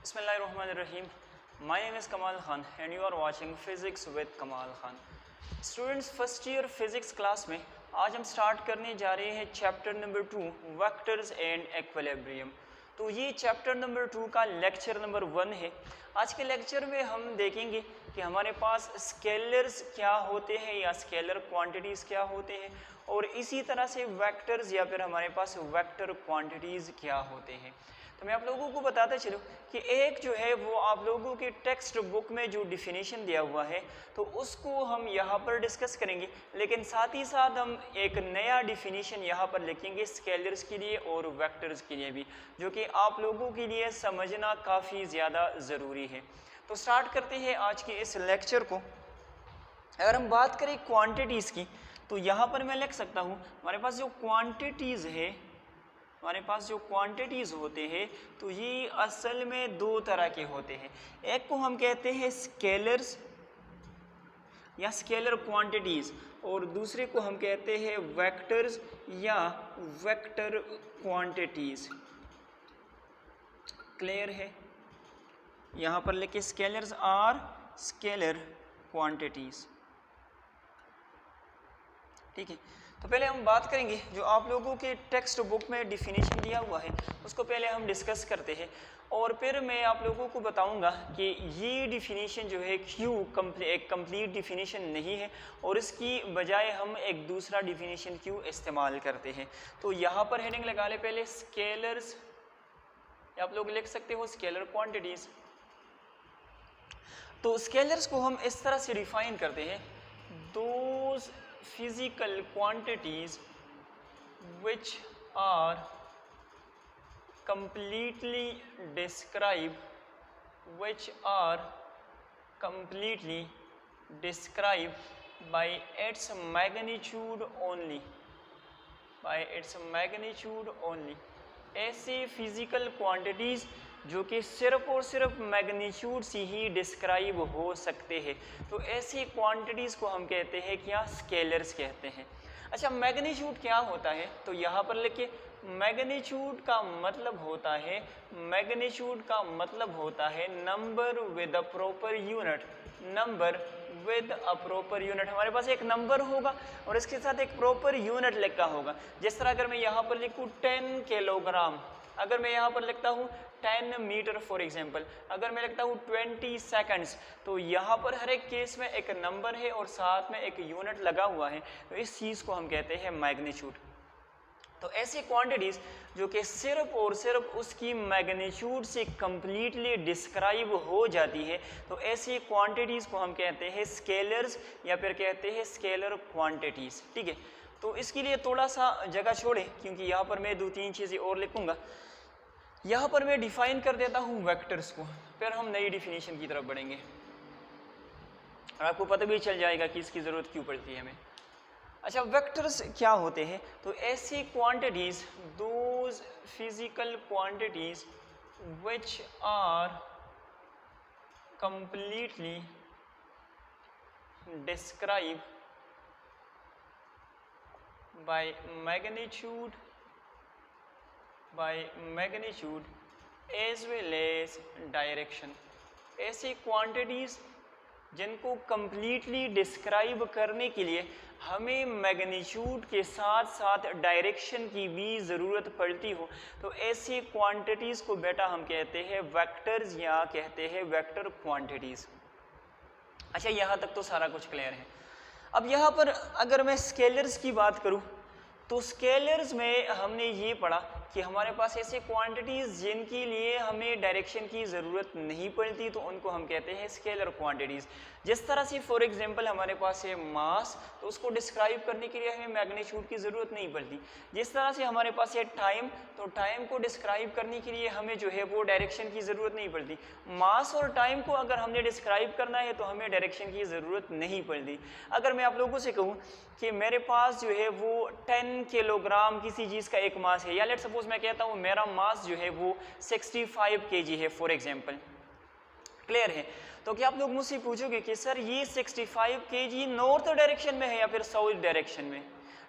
Bismillahirrahmanirrahim. My name is Kamal Khan and you are watching Physics with Kamal Khan. Students, first year physics class में आज हम start करने जा रहे हैं chapter number 2 vectors and equilibrium. तो ये चैप्टर नंबर 2 का लेक्चर नंबर 1 है। आज के लेक्चर में हम देखेंगे कि हमारे पास स्केलर्स क्या होते हैं या स्केलर क्वांटिटीज़ क्या होते हैं, और इसी तरह से वेक्टर्स या फिर हमारे पास वेक्टर क्वांटिटीज़ क्या होते हैं। तो मैं आप लोगों को बताता चलूँ कि एक जो है वो आप लोगों के टेक्स्ट बुक में जो डिफिनीशन दिया हुआ है तो उसको हम यहाँ पर डिस्कस करेंगे, लेकिन साथ ही साथ हम एक नया डिफिनीशन यहाँ पर लिखेंगे स्केलर्स के लिए और वेक्टर्स के लिए भी, जो कि आप लोगों के लिए समझना काफ़ी ज़्यादा ज़रूरी है। तो स्टार्ट करते हैं आज के इस लेक्चर को। अगर हम बात करें क्वान्टिटीज़ की तो यहाँ पर मैं लिख सकता हूँ हमारे पास जो क्वान्टिटीज़ है, हमारे पास जो क्वांटिटीज़ होते हैं तो ये असल में दो तरह के होते हैं। एक को हम कहते हैं स्केलर्स या स्केलर क्वांटिटीज़, और दूसरे को हम कहते हैं वेक्टर्स या वेक्टर क्वांटिटीज़। क्लियर है? यहाँ पर लिखे स्केलर्स आर स्केलर क्वांटिटीज़। ठीक है, तो पहले हम बात करेंगे जो आप लोगों के टेक्स्ट बुक में डिफिनीशन दिया हुआ है उसको पहले हम डिस्कस करते हैं, और फिर मैं आप लोगों को बताऊंगा कि ये डिफिनीशन जो है क्यों एक कंप्लीट डिफिनीशन नहीं है और इसकी बजाय हम एक दूसरा डिफिनीशन क्यों इस्तेमाल करते हैं। तो यहाँ पर हेडिंग लगा ले पहले स्केलर्स, आप लोग लिख सकते हो स्केलर क्वांटिटीज़। तो स्केलर्स को हम इस तरह से डिफाइन करते हैं, those physical quantities which are completely described by its magnitude only, ऐसे फिजिकल क्वांटिटीज़ जो कि सिर्फ और सिर्फ मैग्नीट्यूड से ही डिस्क्राइब हो सकते हैं, तो ऐसी क्वांटिटीज़ को हम कहते हैं क्या, स्केलर्स कहते हैं। अच्छा, मैग्नीट्यूड क्या होता है तो यहाँ पर लिखिए मैग्नीट्यूड का मतलब होता है number with a proper unit. Number with a proper unit, हमारे पास एक नंबर होगा और इसके साथ एक प्रॉपर यूनिट लिखा होगा। जिस तरह अगर मैं यहाँ पर लिखूँ 10 किलोग्राम, अगर मैं यहाँ पर लिखता हूँ 10 मीटर फॉर एग्जांपल, अगर मैं लिखता हूँ 20 सेकंड्स, तो यहाँ पर हर एक केस में एक नंबर है और साथ में एक यूनिट लगा हुआ है, तो इस चीज़ को हम कहते हैं मैग्नीट्यूड। तो ऐसी क्वांटिटीज़ जो कि सिर्फ और सिर्फ उसकी मैग्नीट्यूड से कंप्लीटली डिस्क्राइब हो जाती है, तो ऐसी क्वांटिटीज़ को हम कहते हैं स्केलर्स या फिर कहते हैं स्केलर क्वांटिटीज़। ठीक है, तो इसके लिए थोड़ा सा जगह छोड़ें क्योंकि यहाँ पर मैं 2-3 चीज़ें और लिखूँगा। यहाँ पर मैं डिफाइन कर देता हूँ वेक्टर्स को, फिर हम नई डिफिनीशन की तरफ बढ़ेंगे और आपको पता भी चल जाएगा कि इसकी ज़रूरत क्यों पड़ती है हमें। अच्छा, वेक्टर्स क्या होते हैं तो ऐसी quantities, those physical quantities which are completely describe by magnitude as well as direction. ऐसी क्वांटिटीज़ जिनको कंप्लीटली डिस्क्राइब करने के लिए हमें मैग्नीट्यूड के साथ साथ डायरेक्शन की भी ज़रूरत पड़ती हो, तो ऐसी क्वांटिटीज़ को बेटा हम कहते हैं वेक्टर्स या कहते हैं वेक्टर क्वांटिटीज़। अच्छा, यहाँ तक तो सारा कुछ क्लियर है। अब यहाँ पर अगर मैं स्केलर्स की बात करूँ तो स्केलर्स में हमने ये पढ़ा कि हमारे पास ऐसे क्वांटिटीज़ जिनके लिए हमें डायरेक्शन की ज़रूरत नहीं पड़ती, तो उनको हम कहते हैं स्केलर क्वांटिटीज़। जिस तरह से फॉर एग्जांपल हमारे पास है मास, तो उसको डिस्क्राइब करने के लिए हमें मैग्नीट्यूड की ज़रूरत नहीं पड़ती। जिस तरह से हमारे पास है टाइम, तो टाइम को डिस्क्राइब करने के लिए हमें जो है वो डायरेक्शन की ज़रूरत नहीं पड़ती। मास और टाइम को अगर हमने डिस्क्राइब करना है तो हमें डायरेक्शन की ज़रूरत नहीं पड़ती। अगर मैं आप लोगों से कहूँ कि मेरे पास जो है वो 10 किलोग्राम किसी चीज़ का एक मास है, या लेट सपोज मैं कहता हूँ मेरा मास जो है वो 65 kg है फॉर एग्जांपल। क्लियर है? तो क्या आप लोग मुझसे पूछोगे कि सर ये 65 kg नॉर्थ डायरेक्शन में है या फिर साउथ डायरेक्शन में?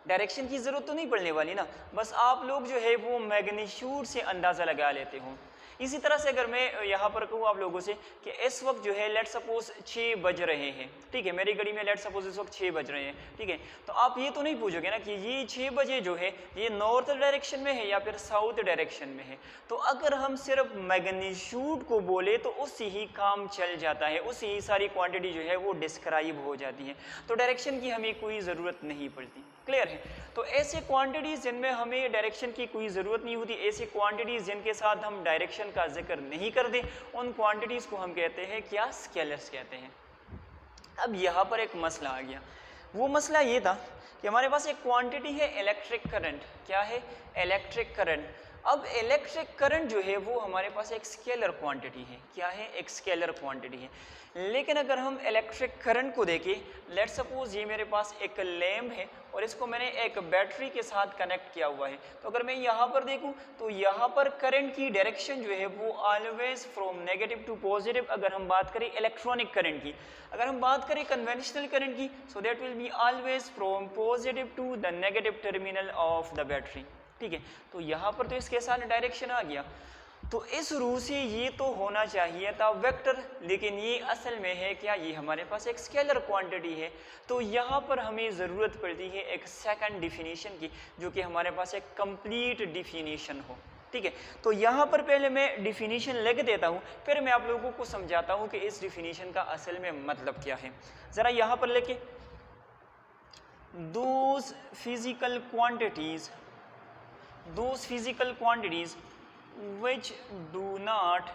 डायरेक्शन की ज़रूरत तो नहीं पड़ने वाली ना, बस आप लोग जो है वो मैग्नीट्यूड से अंदाज़ा लगा लेते हो। इसी तरह से अगर मैं यहाँ पर कहूँ आप लोगों से कि इस वक्त जो है लेट सपोज 6 बज रहे हैं, ठीक है, मेरी घड़ी में लेट सपोज इस वक्त 6 बज रहे हैं, ठीक है, तो आप ये तो नहीं पूछोगे ना कि ये 6 बजे जो है ये नॉर्थ डायरेक्शन में है या फिर साउथ डायरेक्शन में है। तो अगर हम सिर्फ मैग्नीट्यूड को बोले तो उससे ही काम चल जाता है, उससे ही सारी क्वांटिटी जो है वो डिस्क्राइब हो जाती है, तो डायरेक्शन की हमें कोई ज़रूरत नहीं पड़ती। क्लियर है? तो ऐसे क्वांटिटीज़ जिनमें हमें डायरेक्शन की कोई ज़रूरत नहीं होती, ऐसी क्वांटिटीज़ जिनके साथ हम डायरेक्शन का जिक्र नहीं कर दें, उन क्वांटिटीज़ को हम कहते हैं क्या? स्केलर्स कहते हैं। अब यहाँ पर एक मसला आ गया, वो मसला ये था कि हमारे पास एक क्वांटिटी है इलेक्ट्रिक करंट। क्या है? Electric current. अब इलेक्ट्रिक करंट जो है वो हमारे पास एक स्केलर क्वांटिटी है। क्या है? एक स्केलर क्वांटिटी है। लेकिन अगर हम इलेक्ट्रिक करंट को देखें, लेट सपोज ये मेरे पास एक लैम्प है और इसको मैंने एक बैटरी के साथ कनेक्ट किया हुआ है, तो अगर मैं यहाँ पर देखूँ तो यहाँ पर करंट की डायरेक्शन जो है वो always from negative to positive. अगर हम बात करें इलेक्ट्रॉनिक करंट की, अगर हम बात करें कन्वेंशनल करंट की, so that will be always from positive to the negative terminal of the battery. ठीक है, तो यहाँ पर तो इसके साथ डायरेक्शन आ गया, तो इस रूह से ये तो होना चाहिए था वेक्टर, लेकिन ये असल में है क्या? ये हमारे पास एक स्केलर क्वांटिटी है। तो यहाँ पर हमें ज़रूरत पड़ती है एक सेकंड डिफिनीशन की, जो कि हमारे पास एक कंप्लीट डिफिनीशन हो। ठीक है, तो यहाँ पर पहले मैं डिफिनीशन लिख देता हूँ, फिर मैं आप लोगों को समझाता हूँ कि इस डिफिनीशन का असल में मतलब क्या है। ज़रा यहाँ पर लेके, those physical quantities which do not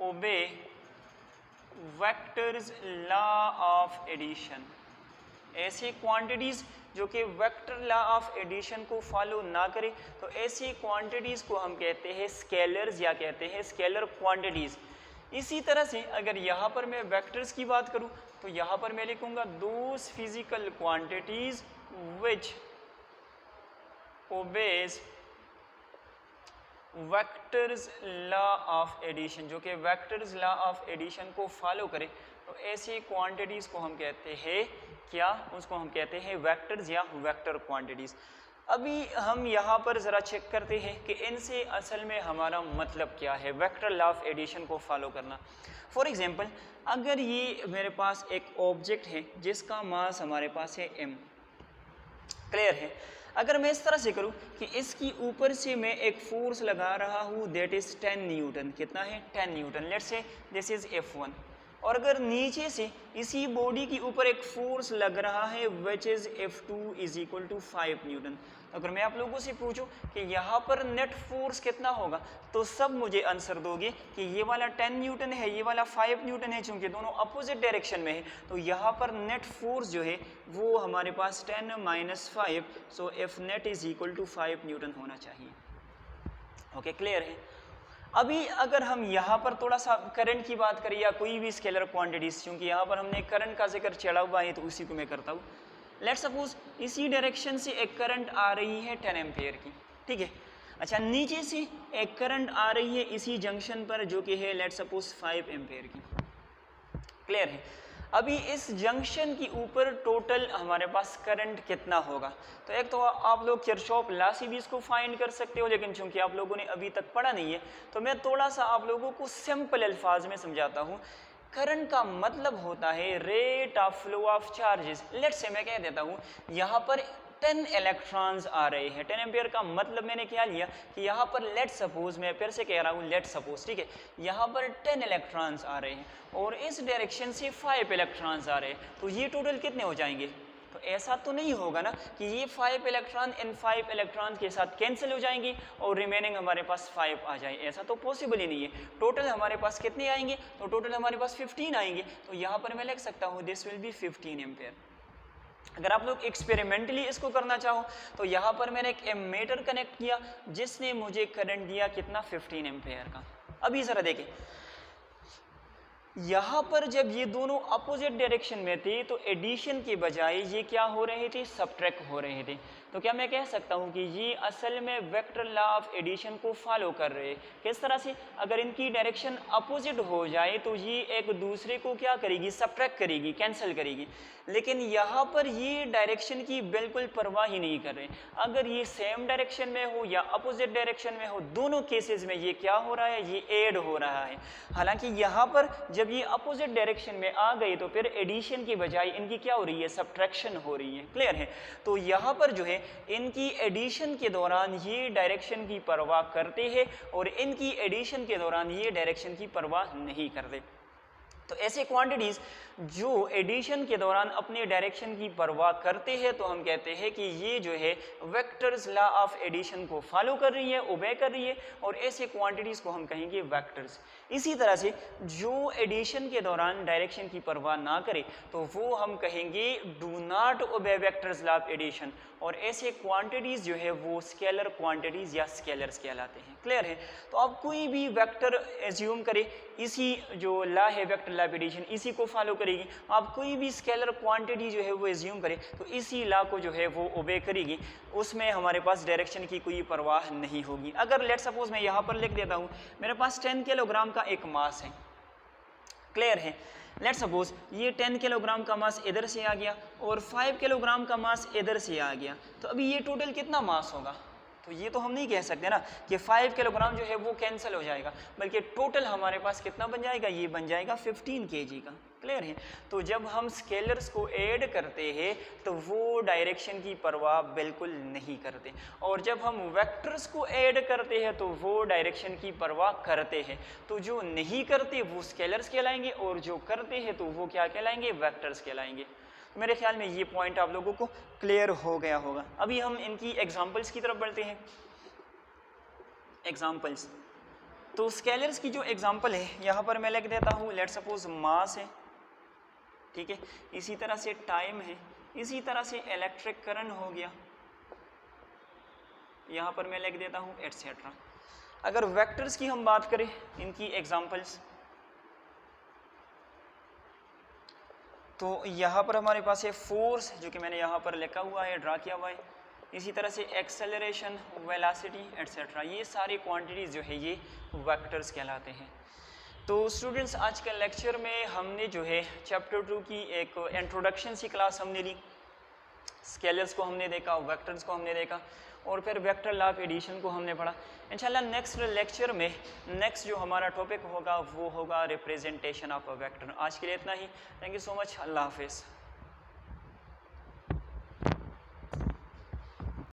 obey vectors law of addition. ऐसी क्वांटिटीज़ जो कि वेक्टर लॉ ऑफ एडिशन को फॉलो ना करे, तो ऐसी क्वांटिटीज़ को हम कहते हैं स्केलर्स या कहते हैं स्केलर क्वांटिटीज़। इसी तरह से अगर यहाँ पर मैं वेक्टर्स की बात करूँ तो यहाँ पर मैं लिखूँगा those physical quantities which obeys vectors law of addition, जो कि वेक्टर्स लॉ ऑफ एडिशन को फॉलो करे, तो ऐसी क्वांटिटीज़ को हम कहते हैं क्या? उसको हम कहते हैं वेक्टर्स या वेक्टर क्वांटिटीज़। अभी हम यहाँ पर ज़रा चेक करते हैं कि इनसे असल में हमारा मतलब क्या है, वेक्टर लॉ ऑफ एडिशन को फॉलो करना। फॉर एग्जांपल, अगर ये मेरे पास एक ऑब्जेक्ट है जिसका मास हमारे पास है m, क्लियर है? अगर मैं इस तरह से करूं कि इसकी ऊपर से मैं एक फोर्स लगा रहा हूं दैट इज 10 न्यूटन, कितना है? 10 Newton. Let's say this is F1, और अगर नीचे से इसी बॉडी के ऊपर एक फोर्स लग रहा है which is F2 is equal to 5 newton, तो अगर मैं आप लोगों से पूछूं कि यहाँ पर नेट फोर्स कितना होगा, तो सब मुझे आंसर दोगे कि ये वाला 10 न्यूटन है, ये वाला 5 न्यूटन है, चूंकि दोनों अपोजिट डायरेक्शन में है, तो यहाँ पर नेट फोर्स जो है वो हमारे पास 10 - 5, so F net is equal to 5 newton होना चाहिए। ओके, क्लियर है? अभी अगर हम यहाँ पर थोड़ा सा करंट की बात करें या कोई भी स्केलर क्वांटिटीज, क्योंकि यहाँ पर हमने करंट का जिक्र चढ़ा हुआ है तो उसी को मैं करता हूँ। लेट सपोज इसी डायरेक्शन से एक करंट आ रही है 10 एम्पेयर की, ठीक है। अच्छा, नीचे से एक करंट आ रही है इसी जंक्शन पर जो कि है लेट सपोज 5 एम्पेयर की, क्लियर है? अभी इस जंक्शन की ऊपर टोटल हमारे पास करंट कितना होगा, तो एक तो आप लोग किरचॉफ लॉ से भी इसको फाइंड कर सकते हो, लेकिन चूंकि आप लोगों ने अभी तक पढ़ा नहीं है तो मैं थोड़ा सा आप लोगों को सिंपल अल्फाज में समझाता हूँ। करंट का मतलब होता है rate of flow of charges. Let's say मैं कह देता हूँ यहाँ पर 10 इलेक्ट्रॉन्स आ रहे हैं। 10 एम्पियर का मतलब मैंने क्या लिया कि यहाँ पर लेट सपोज, मैं फिर से कह रहा हूँ लेट सपोज, ठीक है, यहाँ पर 10 इलेक्ट्रॉन्स आ रहे हैं और इस डायरेक्शन से 5 इलेक्ट्रॉन्स आ रहे हैं, तो ये टोटल कितने हो जाएंगे? तो ऐसा तो नहीं होगा ना कि ये 5 इलेक्ट्रॉन इन 5 इलेक्ट्रॉन के साथ कैंसिल हो जाएंगी और रिमेनिंग हमारे पास 5 आ जाए, ऐसा तो पॉसिबल ही नहीं है। टोटल हमारे पास कितने आएंगे? तो टोटल हमारे पास 15 आएंगे, तो यहाँ पर मैं लिख सकता हूँ दिस विल बी 15 एम्पेयर। अगर आप लोग एक्सपेरिमेंटली इसको करना चाहो तो यहाँ पर मैंने एक एमीटर कनेक्ट किया जिसने मुझे करंट दिया कितना? 15 एम्पेयर का। अभी ज़रा देखें, यहाँ पर जब ये दोनों अपोजिट डायरेक्शन में थे तो एडिशन के बजाय ये क्या हो रहे थे? सब्ट्रैक्ट हो रहे थे। तो क्या मैं कह सकता हूँ कि ये असल में वेक्टर लॉ ऑफ एडिशन को फॉलो कर रहे हैं। किस तरह से, अगर इनकी डायरेक्शन अपोजिट हो जाए तो ये एक दूसरे को क्या करेगी, सब्ट्रैक्ट करेगी, कैंसिल करेगी। लेकिन यहाँ पर ये डायरेक्शन की बिल्कुल परवाह ही नहीं कर रहे। अगर ये सेम डायरेक्शन में हो या अपोजिट डायरेक्शन में हो, दोनों केसेस में ये क्या हो रहा है, ये ऐड हो रहा है। हालांकि यहाँ पर जब ये अपोजिट डायरेक्शन में आ गए तो फिर एडिशन की बजाय इनकी क्या हो रही है, सब्ट्रैक्शन हो रही है। क्लियर है। तो यहाँ पर जो है इनकी एडिशन के दौरान ये डायरेक्शन की परवाह करते हैं और इनकी एडिशन के दौरान ये डायरेक्शन की परवाह नहीं करते। तो ऐसे क्वांटिटीज जो एडिशन के दौरान अपने डायरेक्शन की परवाह करते हैं तो हम कहते हैं कि ये जो है वेक्टर्स लॉ ऑफ एडिशन को फॉलो कर रही है, ओबे कर रही है, और ऐसे क्वांटिटीज को हम कहेंगे वेक्टर्स। इसी तरह से जो एडिशन के दौरान डायरेक्शन की परवाह ना करे तो वो हम कहेंगे do not obey vectors law of addition, और ऐसे क्वांटिटीज जो है वो स्केलर क्वांटिटीज या स्केलर्स कहलाते हैं। क्लियर है। तो आप कोई भी वेक्टर एज्यूम करें, इसी जो लॉ है वेक्टर लॉ ऑफ एडिशन इसी को फॉलो करेगी। आप कोई भी स्केलर क्वांटिटी जो है वो एज्यूम करें तो इसी लॉ को जो है वो ओबे करेगी, उसमें हमारे पास डायरेक्शन की कोई परवाह नहीं होगी। अगर लेट सपोज मैं यहाँ पर लिख देता हूँ मेरे पास 10 किलोग्राम का एक मास है। क्लियर है। लेट सपोज ये 10 किलोग्राम का मास इधर से आ गया और 5 किलोग्राम का मास इधर से आ गया, तो अभी ये टोटल कितना मास होगा? तो ये तो हम नहीं कह सकते ना कि 5 किलोग्राम जो है वो कैंसिल हो जाएगा, बल्कि टोटल हमारे पास कितना बन जाएगा, ये बन जाएगा 15 kg का। क्लियर है। तो जब हम स्केलर्स को ऐड करते हैं तो वो डायरेक्शन की परवाह बिल्कुल नहीं करते, और जब हम वेक्टर्स को ऐड करते हैं तो वो डायरेक्शन की परवाह करते हैं। तो जो नहीं करते वो स्केलर्स कहलाएंगे और जो करते हैं तो वो क्या कहलाएंगे, वेक्टर्स कहलाएंगे। मेरे ख्याल में ये पॉइंट आप लोगों को क्लियर हो गया होगा। अभी हम इनकी एग्जांपल्स की तरफ बढ़ते हैं। एग्जांपल्स, तो स्केलर्स की जो एग्जांपल है यहाँ पर मैं लिख देता हूँ, लेट सपोज मास है, ठीक है, इसी तरह से टाइम है, इसी तरह से इलेक्ट्रिक करंट हो गया, यहाँ पर मैं लिख देता हूँ एटसेट्रा। अगर वेक्टर्स की हम बात करें, इनकी एग्जांपल्स, तो यहाँ पर हमारे पास है फोर्स, जो कि मैंने यहाँ पर लिखा हुआ है, ड्रा किया हुआ है। इसी तरह से एक्सेलरेशन, वेलोसिटी एटसेट्रा, ये सारी क्वांटिटीज़ जो है ये वेक्टर्स कहलाते हैं। तो स्टूडेंट्स आज के लेक्चर में हमने जो है चैप्टर 2 की एक इंट्रोडक्शन सी क्लास हमने ली। स्केलर्स को हमने देखा, वेक्टर्स को हमने देखा, और फिर वेक्टर लॉ ऑफ एडिशन को हमने पढ़ा। इंशाल्लाह नेक्स्ट लेक्चर में नेक्स्ट जो हमारा टॉपिक होगा वो होगा रिप्रेजेंटेशन ऑफ अ वेक्टर। आज के लिए इतना ही। Thank you so much. अल्लाह हाफिज़।